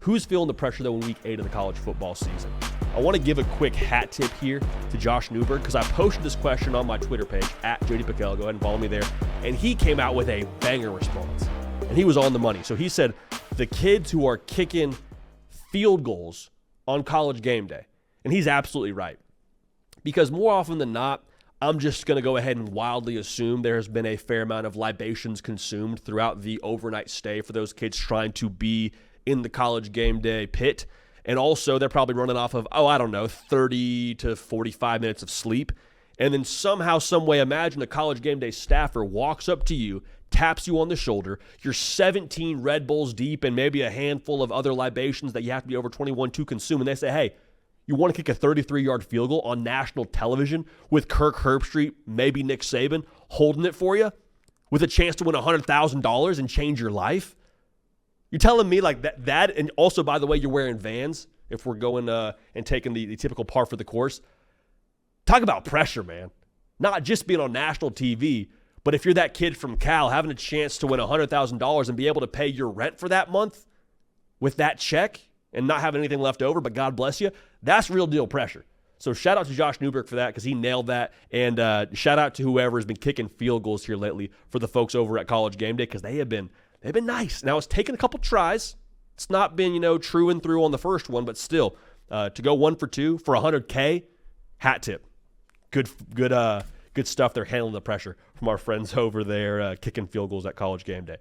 Who's feeling the pressure, though, in Week 8 of the college football season? I want to give a quick hat tip here to Josh Newberg because I posted this question on my Twitter page, @JDPickell. Go ahead and follow me there. And he came out with a banger response. And he was on the money. So he said, the kids who are kicking field goals on college game day. And he's absolutely right. Because more often than not, I'm just going to go ahead and wildly assume there has been a fair amount of libations consumed throughout the overnight stay for those kids trying to be in the college game day pit. And also, they're probably running off of, 30 to 45 minutes of sleep. And then somehow, some way, imagine a college game day staffer walks up to you, taps you on the shoulder, you're 17 Red Bulls deep and maybe a handful of other libations that you have to be over 21 to consume. And they say, hey, you want to kick a 33-yard field goal on national television with Kirk Herbstreit, maybe Nick Saban, holding it for you with a chance to win $100,000 and change your life? You're telling me like that, and also, by the way, you're wearing Vans if we're going and taking the typical par for the course. Talk about pressure, man. Not just being on national TV, but if you're that kid from Cal having a chance to win $100,000 and be able to pay your rent for that month with that check and not having anything left over, but God bless you, that's real deal pressure. So shout out to Josh Newberg for that because he nailed that. And shout out to whoever has been kicking field goals here lately for the folks over at College Game Day because they've been nice. Now, it's taken a couple tries. It's not been, true and through on the first one, but still, to go 1 for 2 for $100K, hat tip. Good stuff. They're handling the pressure from our friends over there kicking field goals at College Game Day.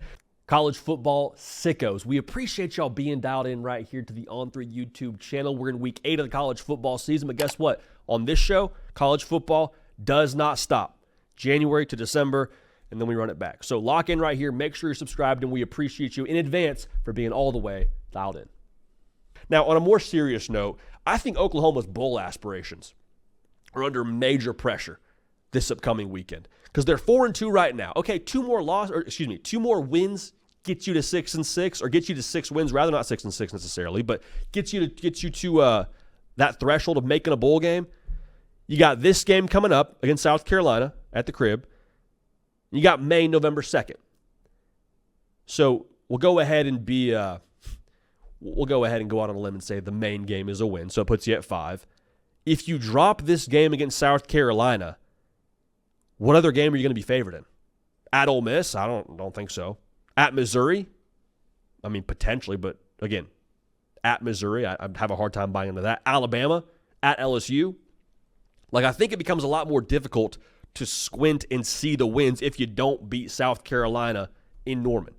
College football sickos, we appreciate y'all being dialed in right here to the On3 YouTube channel. We're in Week 8 of the college football season, but guess what? On this show, college football does not stop. January to December, and then we run it back. So lock in right here. Make sure you're subscribed, and we appreciate you in advance for being all the way dialed in. Now, on a more serious note, I think Oklahoma's bowl aspirations are under major pressure this upcoming weekend because they're 4-2 right now. Okay, two more wins gets you to 6-6, or gets you to 6 wins, rather not 6-6 necessarily, but gets you to that threshold of making a bowl game. You got this game coming up against South Carolina at the crib. You got May, November 2nd. So we'll go ahead and go out on a limb and say the main game is a win. So it puts you at 5. If you drop this game against South Carolina, what other game are you going to be favored in? At Ole Miss? I don't think so. At Missouri? I mean, potentially, but again, at Missouri, I'd have a hard time buying into that. Alabama? At LSU? I think it becomes a lot more difficult to squint and see the wins if you don't beat South Carolina in Norman.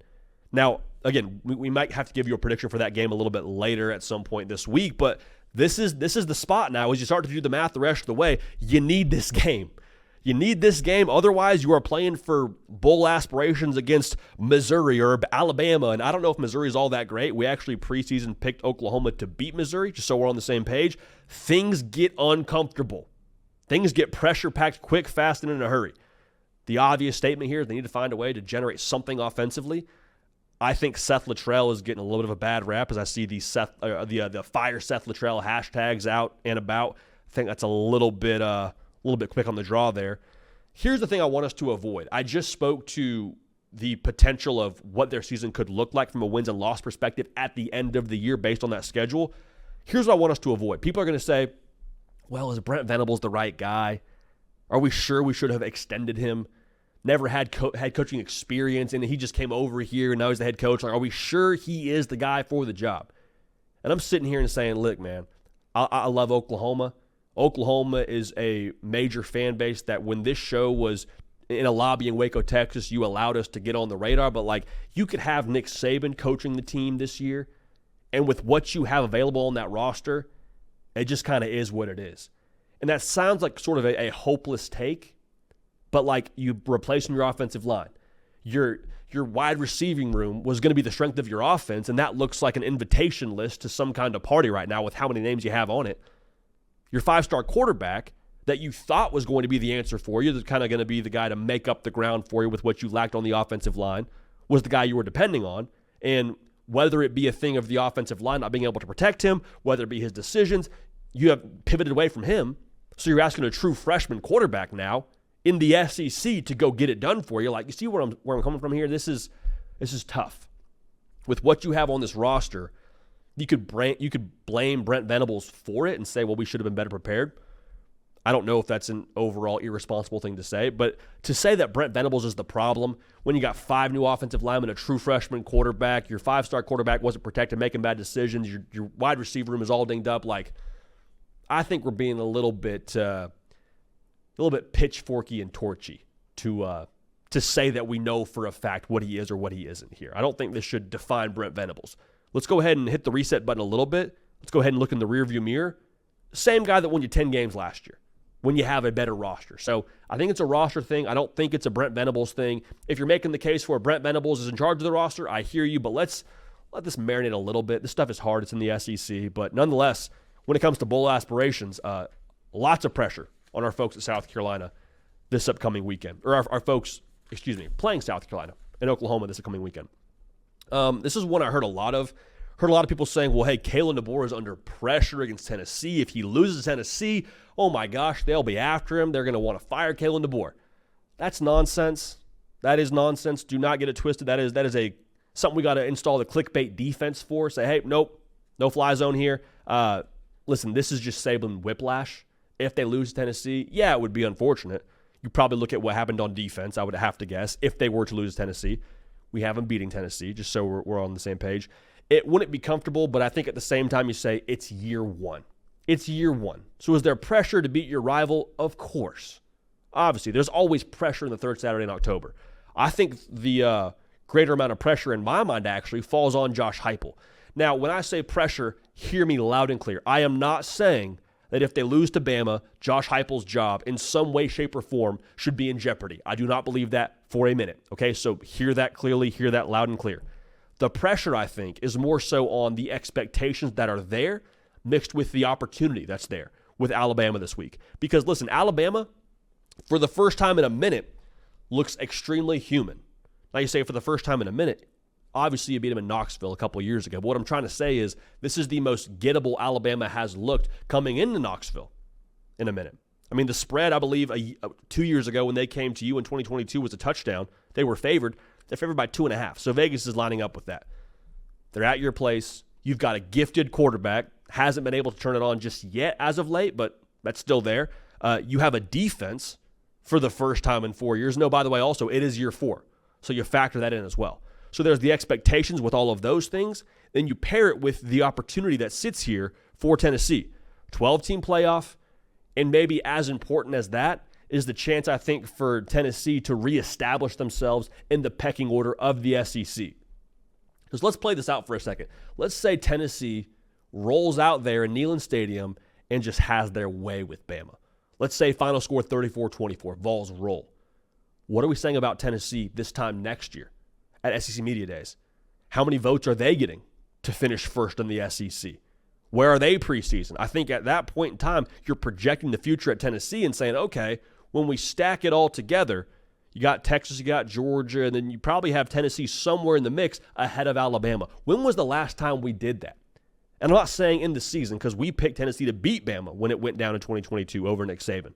Now, again, we might have to give you a prediction for that game a little bit later at some point this week, but this is the spot now. As you start to do the math the rest of the way, you need this game. You need this game. Otherwise, you are playing for bowl aspirations against Missouri or Alabama, and I don't know if Missouri is all that great. We actually preseason picked Oklahoma to beat Missouri, just so we're on the same page. Things get uncomfortable. Things get pressure-packed quick, fast, and in a hurry. The obvious statement here is they need to find a way to generate something offensively. I think Seth Littrell is getting a little bit of a bad rap as I see the Fire Seth Littrell hashtags out and about. I think that's a little bit quick on the draw there. Here's the thing I want us to avoid. I just spoke to the potential of what their season could look like from a wins and loss perspective at the end of the year based on that schedule. Here's what I want us to avoid. People are going to say, well, is Brent Venables the right guy? Are we sure we should have extended him? Never had coaching experience, and he just came over here, and now he's the head coach. Are we sure he is the guy for the job? And I'm sitting here and saying, look, man, I love Oklahoma. Oklahoma is a major fan base that when this show was in a lobby in Waco, Texas, you allowed us to get on the radar. But, you could have Nick Saban coaching the team this year, and with what you have available on that roster, it just kind of is what it is. And that sounds like sort of a hopeless take, but you replacing your offensive line. Your wide receiving room was going to be the strength of your offense, and that looks like an invitation list to some kind of party right now with how many names you have on it. Your 5-star quarterback that you thought was going to be the answer for you, that's kind of going to be the guy to make up the ground for you with what you lacked on the offensive line, was the guy you were depending on. And whether it be a thing of the offensive line not being able to protect him, whether it be his decisions, you have pivoted away from him. So you're asking a true freshman quarterback now in the SEC to go get it done for you. You see where I'm coming from here? This is tough. With what you have on this roster, You could blame Brent Venables for it and say, well, we should have been better prepared. I don't know if that's an overall irresponsible thing to say, but to say that Brent Venables is the problem when you got 5 new offensive linemen, a true freshman quarterback, your 5-star quarterback wasn't protected, making bad decisions, your wide receiver room is all dinged up, like, I think we're being a little bit pitchforky and torchy to say that we know for a fact what he is or what he isn't here. I don't think this should define Brent Venables. Let's go ahead and hit the reset button a little bit. Let's go ahead and look in the rearview mirror. Same guy that won you 10 games last year when you have a better roster. So I think it's a roster thing. I don't think it's a Brent Venables thing. If you're making the case for Brent Venables is in charge of the roster, I hear you, but let's let this marinate a little bit. This stuff is hard. It's in the SEC. But nonetheless, when it comes to bowl aspirations, lots of pressure on our folks at South Carolina this upcoming weekend. Or our folks, playing South Carolina and Oklahoma this upcoming weekend. This is one I heard a lot of. Heard a lot of people saying, well, hey, Kalen DeBoer is under pressure against Tennessee. If he loses Tennessee, oh my gosh, they'll be after him. They're going to want to fire Kalen DeBoer. That's nonsense. That is nonsense. Do not get it twisted. That is something we got to install the clickbait defense for. Say, hey, nope, no fly zone here. Listen, this is just Saban whiplash. If they lose Tennessee, yeah, it would be unfortunate. You probably look at what happened on defense, I would have to guess, if they were to lose Tennessee. We have them beating Tennessee, just so we're on the same page. It wouldn't be comfortable, but I think at the same time you say it's year one. It's year one. So is there pressure to beat your rival? Of course. Obviously, there's always pressure in the third Saturday in October. I think the greater amount of pressure in my mind actually falls on Josh Heupel. Now, when I say pressure, hear me loud and clear. I am not saying that if they lose to Bama, Josh Heupel's job in some way, shape, or form should be in jeopardy. I do not believe that for a minute. Okay, so hear that clearly, hear that loud and clear. The pressure, I think, is more so on the expectations that are there mixed with the opportunity that's there with Alabama this week. Because, listen, Alabama, for the first time in a minute, looks extremely human. Now you say for the first time in a minute, obviously you beat them in Knoxville a couple of years ago. But what I'm trying to say is this is the most gettable Alabama has looked coming into Knoxville in a minute. I mean, the spread, I believe, 2 years ago when they came to you in 2022 was a touchdown. They were favored. They're favored by 2.5. So Vegas is lining up with that. They're at your place. You've got a gifted quarterback. Hasn't been able to turn it on just yet as of late, but that's still there. You have a defense for the first time in 4 years. No, by the way, also, it is year 4. So you factor that in as well. So there's the expectations with all of those things. Then you pair it with the opportunity that sits here for Tennessee. 12-team playoff, and maybe as important as that is the chance, I think, for Tennessee to reestablish themselves in the pecking order of the SEC. Because let's play this out for a second. Let's say Tennessee rolls out there in Neyland Stadium and just has their way with Bama. Let's say final score 34-24, Vols roll. What are we saying about Tennessee this time next year at SEC Media Days? How many votes are they getting to finish first in the SEC? Where are they preseason? I think at that point in time, you're projecting the future at Tennessee and saying, okay, when we stack it all together, you got Texas, you got Georgia, and then you probably have Tennessee somewhere in the mix ahead of Alabama. When was the last time we did that? And I'm not saying in the season because we picked Tennessee to beat Bama when it went down in 2022 over Nick Saban.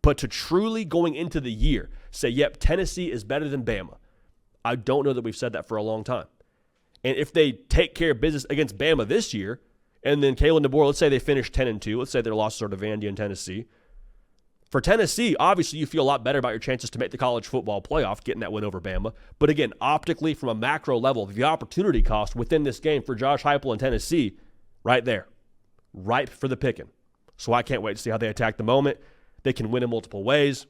But to truly going into the year say, yep, Tennessee is better than Bama, I don't know that we've said that for a long time. And if they take care of business against Bama this year, and then Kalen DeBoer, let's say they finish 10-2, let's say their losses are to Vandy and Tennessee. For Tennessee, obviously you feel a lot better about your chances to make the college football playoff, getting that win over Bama. But again, optically, from a macro level, the opportunity cost within this game for Josh Heupel and Tennessee, right there, ripe for the picking. So I can't wait to see how they attack the moment. They can win in multiple ways.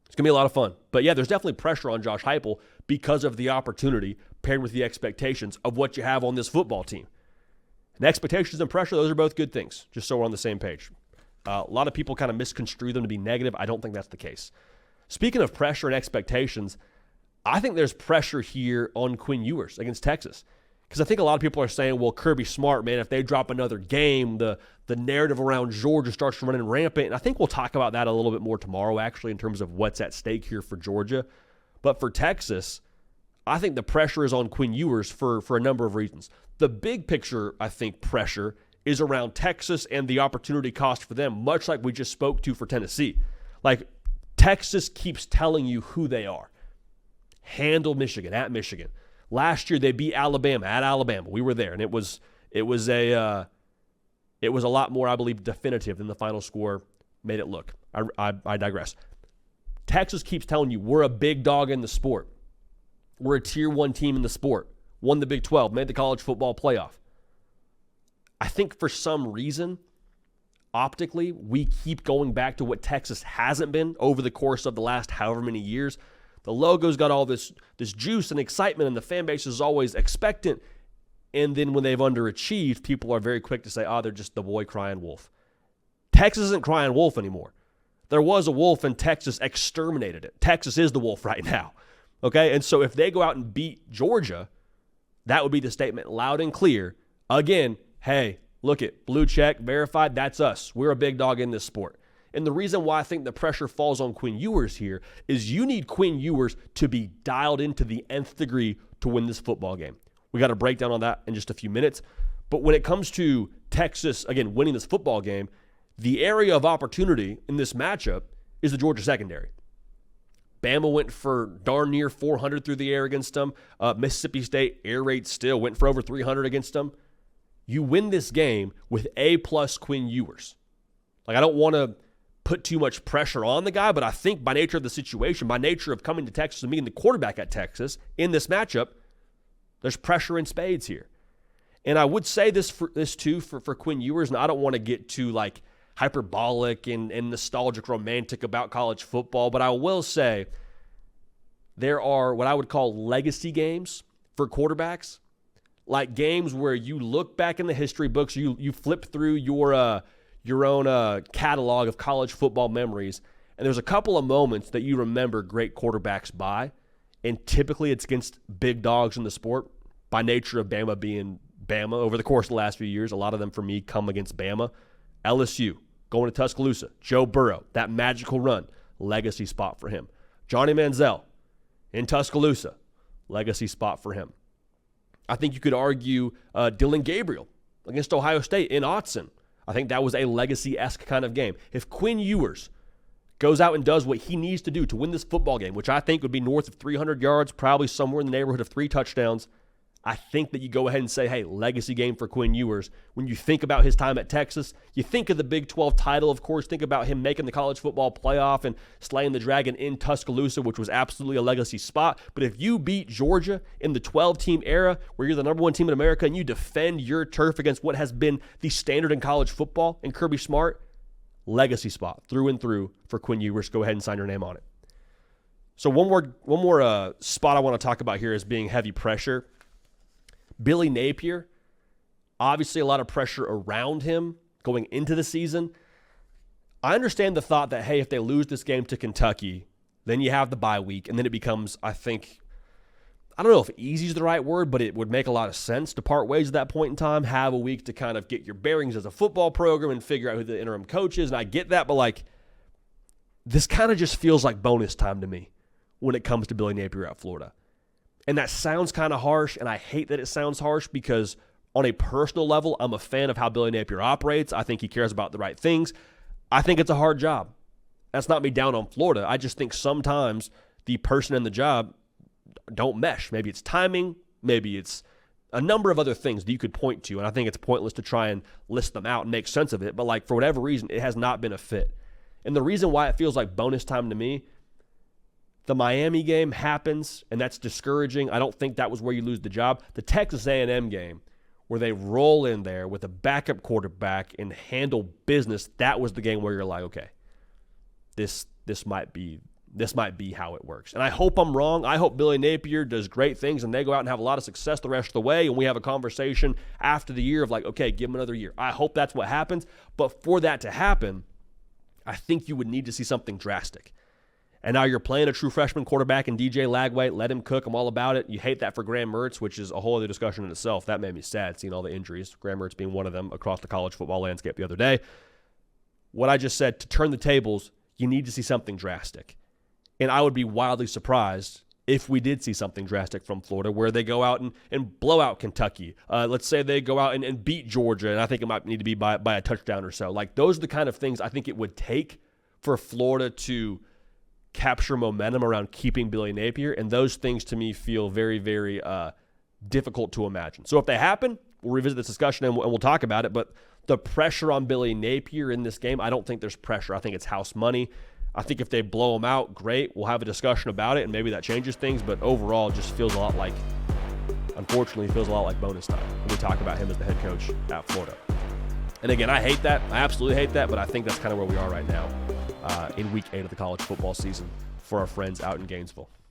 It's going to be a lot of fun. But yeah, there's definitely pressure on Josh Heupel because of the opportunity paired with the expectations of what you have on this football team. And expectations and pressure, those are both good things, just so we're on the same page. A lot of people kind of misconstrue them to be negative. I don't think that's the case. Speaking of pressure and expectations, I think there's pressure here on Quinn Ewers against Texas. Because I think a lot of people are saying, well, Kirby Smart, man, if they drop another game, the narrative around Georgia starts running rampant. And I think we'll talk about that a little bit more tomorrow, actually, in terms of what's at stake here for Georgia. But for Texas, I think the pressure is on Quinn Ewers for a number of reasons. The big picture, I think, pressure is around Texas and the opportunity cost for them, much like we just spoke to for Tennessee. Like, Texas keeps telling you who they are. Handle Michigan at Michigan. Last year, they beat Alabama at Alabama. We were there, and it was It was a lot more, I believe, definitive than the final score made it look. I digress. Texas keeps telling you we're a big dog in the sport. We're a tier 1 team in the sport. Won the Big 12, made the college football playoff. I think for some reason, optically, we keep going back to what Texas hasn't been over the course of the last however many years. The logo's got all this juice and excitement, and the fan base is always expectant. And then when they've underachieved, people are very quick to say, they're just the boy crying wolf. Texas isn't crying wolf anymore. There was a wolf, and Texas exterminated it. Texas is the wolf right now. Okay? And so if they go out and beat Georgia, that would be the statement loud and clear. Again, hey, look it, blue check, verified, that's us. We're a big dog in this sport. And the reason why I think the pressure falls on Quinn Ewers here is you need Quinn Ewers to be dialed into the nth degree to win this football game. We got a breakdown on that in just a few minutes. But when it comes to Texas, again, winning this football game, the area of opportunity in this matchup is the Georgia secondary. Bama went for darn near 400 through the air against them. Mississippi State, air raid still, went for over 300 against them. You win this game with A-plus Quinn Ewers. Like, I don't want to put too much pressure on the guy, but I think by nature of the situation, by nature of coming to Texas and being the quarterback at Texas in this matchup, there's pressure in spades here. And I would say this for Quinn Ewers, and I don't want to get too like hyperbolic and nostalgic romantic about college football, but I will say there are what I would call legacy games for quarterbacks, like games where you look back in the history books, you flip through your own catalog of college football memories, and there's a couple of moments that you remember great quarterbacks by, and typically it's against big dogs in the sport by nature of Bama being Bama over the course of the last few years. A lot of them for me come against Bama. LSU, going to Tuscaloosa, Joe Burrow, that magical run, legacy spot for him. Johnny Manziel in Tuscaloosa, legacy spot for him. I think you could argue Dylan Gabriel against Ohio State in Autzen. I think that was a legacy-esque kind of game. If Quinn Ewers goes out and does what he needs to do to win this football game, which I think would be north of 300 yards, probably somewhere in the neighborhood of 3 touchdowns, I think that you go ahead and say, hey, legacy game for Quinn Ewers. When you think about his time at Texas, you think of the Big 12 title, of course, think about him making the college football playoff and slaying the dragon in Tuscaloosa, which was absolutely a legacy spot. But if you beat Georgia in the 12-team era, where you're the number 1 team in America, and you defend your turf against what has been the standard in college football in Kirby Smart, legacy spot through and through for Quinn Ewers. Go ahead and sign your name on it. So one more spot I want to talk about here is being heavy pressure. Billy Napier, obviously a lot of pressure around him going into the season. I understand the thought that, hey, if they lose this game to Kentucky, then you have the bye week, and then it becomes, I don't know if easy is the right word, but it would make a lot of sense to part ways at that point in time, have a week to kind of get your bearings as a football program and figure out who the interim coach is, and I get that, but like, this kind of just feels like bonus time to me when it comes to Billy Napier at Florida. And that sounds kind of harsh, and I hate that it sounds harsh because on a personal level, I'm a fan of how Billy Napier operates. I think he cares about the right things. I think it's a hard job. That's not me down on Florida. I just think sometimes the person and the job don't mesh. Maybe it's timing. Maybe it's a number of other things that you could point to, and I think it's pointless to try and list them out and make sense of it. But like for whatever reason, it has not been a fit. And the reason why it feels like bonus time to me, the Miami game happens, and that's discouraging. I don't think that was where you lose the job. The Texas A&M game, where they roll in there with a backup quarterback and handle business, that was the game where you're like, okay, this might be how it works. And I hope I'm wrong. I hope Billy Napier does great things, and they go out and have a lot of success the rest of the way, and we have a conversation after the year of like, okay, give him another year. I hope that's what happens. But for that to happen, I think you would need to see something drastic. And now you're playing a true freshman quarterback in DJ Lagway. Let him cook. I'm all about it. You hate that for Graham Mertz, which is a whole other discussion in itself. That made me sad, seeing all the injuries. Graham Mertz being one of them across the college football landscape the other day. What I just said, to turn the tables, you need to see something drastic. And I would be wildly surprised if we did see something drastic from Florida, where they go out and blow out Kentucky. Let's say they go out and beat Georgia, and I think it might need to be by a touchdown or so. Like, those are the kind of things I think it would take for Florida to capture momentum around keeping Billy Napier, and those things to me feel very, very difficult to imagine. So if they happen, we'll revisit this discussion and we'll talk about it. But the pressure on Billy Napier in this game, I don't think there's pressure. I think it's house money. I think if they blow him out, great. We'll have a discussion about it, and maybe that changes things. But overall, it just feels a lot like, unfortunately, it feels a lot like bonus time when we talk about him as the head coach at Florida. And again, I hate that. I absolutely hate that, but I think that's kind of where we are right now in week 8 of the college football season for our friends out in Gainesville.